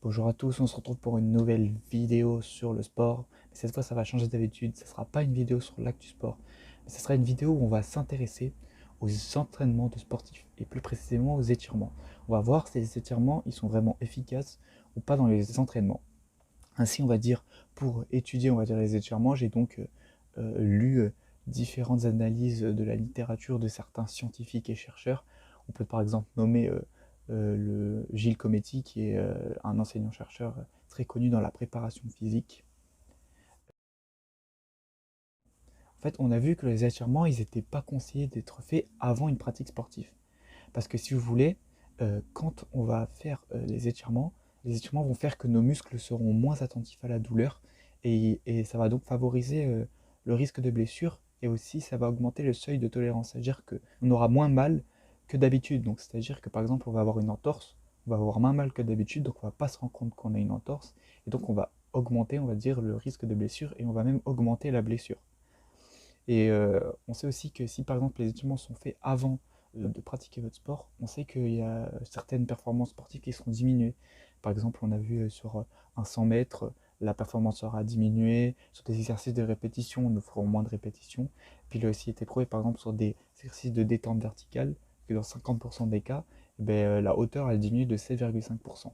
Bonjour à tous, on se retrouve pour une nouvelle vidéo sur le sport. Mais cette fois, ça va changer d'habitude. Ce ne sera pas une vidéo sur l'actu sport, mais ce sera une vidéo où on va s'intéresser aux entraînements de sportifs et plus précisément aux étirements. On va voir si les étirements ils sont vraiment efficaces ou pas dans les entraînements. Ainsi, on va dire, pour étudier on va dire, les étirements, j'ai donc lu différentes analyses de la littérature de certains scientifiques et chercheurs. On peut par exemple nommer le Gilles Cometti, qui est un enseignant-chercheur très connu dans la préparation physique. En fait, on a vu que les étirements, ils n'étaient pas conseillés d'être faits avant une pratique sportive. Parce que si vous voulez, quand on va faire les étirements vont faire que nos muscles seront moins attentifs à la douleur et ça va donc favoriser le risque de blessure et aussi ça va augmenter le seuil de tolérance. C'est-à-dire qu'on aura moins mal que d'habitude. Donc c'est-à-dire que par exemple on va avoir une entorse, on va avoir moins mal que d'habitude, donc on va pas se rendre compte qu'on a une entorse et donc on va augmenter, on va dire, le risque de blessure et on va même augmenter la blessure. Et on sait aussi que si par exemple les étirements sont faits avant de pratiquer votre sport, on sait qu'il y a certaines performances sportives qui seront diminuées. Par exemple, on a vu sur un 100 mètres, la performance sera diminuée. Sur des exercices de répétition, nous ferons moins de répétitions. Puis il a aussi été prouvé par exemple sur des exercices de détente verticale que dans 50% des cas, eh ben, la hauteur elle diminue de 7,5%.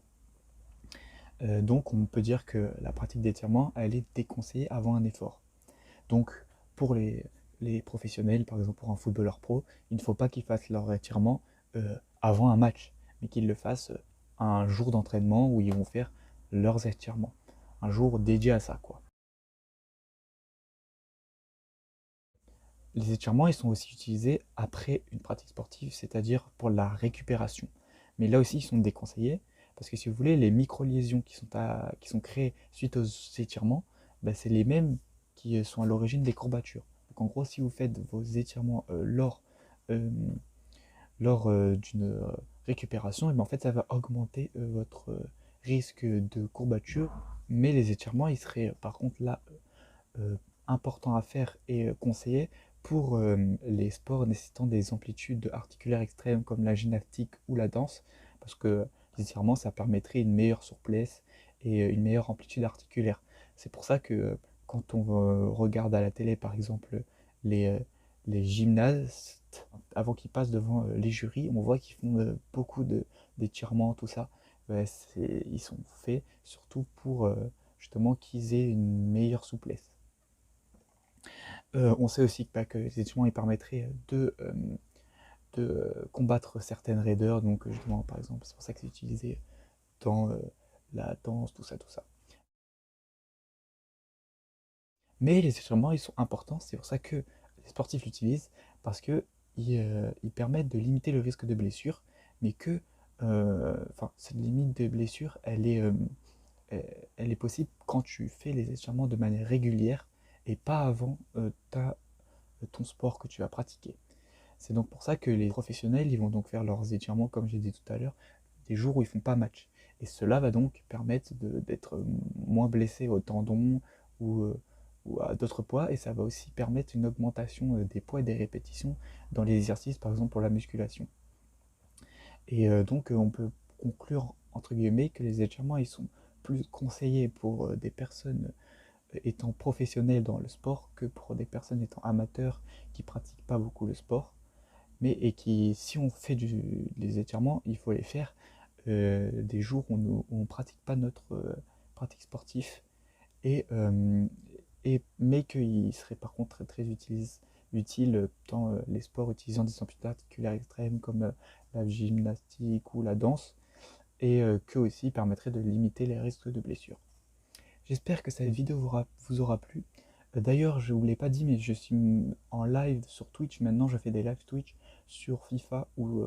Donc on peut dire que la pratique d'étirement elle est déconseillée avant un effort. Donc, pour les professionnels, par exemple pour un footballeur pro, il ne faut pas qu'ils fassent leur étirement avant un match, mais qu'ils le fassent un jour d'entraînement où ils vont faire leurs étirements. Un jour dédié à ça, quoi. Les étirements, ils sont aussi utilisés après une pratique sportive, c'est-à-dire pour la récupération. Mais là aussi, ils sont déconseillés, parce que si vous voulez, les micro-lésions qui sont créées suite aux étirements, bah, c'est les mêmes qui sont à l'origine des courbatures. Donc en gros, si vous faites vos étirements euh, lors d'une récupération, et ben en fait, ça va augmenter votre risque de courbature, mais les étirements, ils seraient par contre là euh, important à faire et conseillé pour les sports nécessitant des amplitudes articulaires extrêmes comme la gymnastique ou la danse, parce que nécessairement ça permettrait une meilleure souplesse et une meilleure amplitude articulaire. C'est pour ça que quand on regarde à la télé par exemple les, euh, les gymnastes, avant qu'ils passent devant les jurys, on voit qu'ils font beaucoup d'étirements, tout ça. Ouais, ils sont faits surtout pour justement qu'ils aient une meilleure souplesse. On sait aussi que les étirements ils permettraient de combattre certaines raideurs, donc justement par exemple c'est pour ça que c'est utilisé dans la danse, tout ça, tout ça. Mais les étirements ils sont importants, c'est pour ça que les sportifs l'utilisent, parce que ils permettent de limiter le risque de blessure, mais que cette limite de blessure elle est possible quand tu fais les étirements de manière régulière et pas avant ton sport que tu vas pratiquer. C'est donc pour ça que les professionnels, ils vont donc faire leurs étirements, comme j'ai dit tout à l'heure, des jours où ils font pas match. Et cela va donc permettre d'être moins blessé au tendon ou, euh, ou à d'autres poids, et ça va aussi permettre une augmentation des poids et des répétitions dans les exercices, par exemple pour la musculation. Et donc on peut conclure, entre guillemets, que les étirements, ils sont plus conseillés pour des personnes étant professionnelles dans le sport que pour des personnes étant amateurs qui pratiquent pas beaucoup le sport mais et qui, si on fait des étirements, il faut les faire des jours où on ne pratique pas notre pratique sportive, et, euh, mais qu'il serait par contre très, très utile dans les sports utilisant des amplitudes articulaires extrêmes comme la gymnastique ou la danse, et que aussi permettrait de limiter les risques de blessures. J'espère que cette vidéo vous aura plu. D'ailleurs, je ne vous l'ai pas dit, mais je suis en live sur Twitch. Maintenant, je fais des live Twitch sur FIFA ou,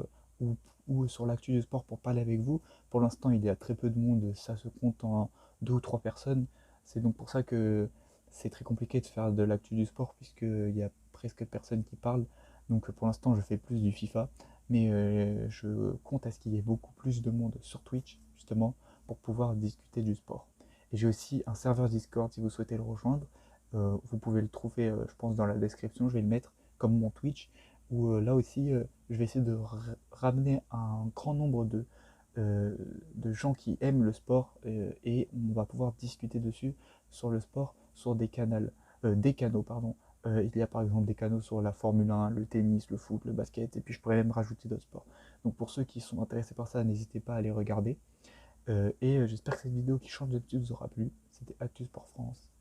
ou sur l'actu du sport pour parler avec vous. Pour l'instant, il y a très peu de monde. Ça se compte en deux ou trois personnes. C'est donc pour ça que c'est très compliqué de faire de l'actu du sport puisqu'il y a presque personne qui parle. Donc pour l'instant, je fais plus du FIFA. Mais je compte à ce qu'il y ait beaucoup plus de monde sur Twitch, justement, pour pouvoir discuter du sport. Et j'ai aussi un serveur Discord si vous souhaitez le rejoindre. Vous pouvez le trouver, je pense, dans la description. Je vais le mettre comme mon Twitch. Où là aussi, je vais essayer de ramener un grand nombre euh, de gens qui aiment le sport et on va pouvoir discuter dessus sur le sport, sur des canaux, pardon. Il y a par exemple des canaux sur la Formule 1, le tennis, le foot, le basket, et puis je pourrais même rajouter d'autres sports. Donc pour ceux qui sont intéressés par ça, n'hésitez pas à les regarder. J'espère que cette vidéo qui change de vous aura plu. C'était Actu Sport France.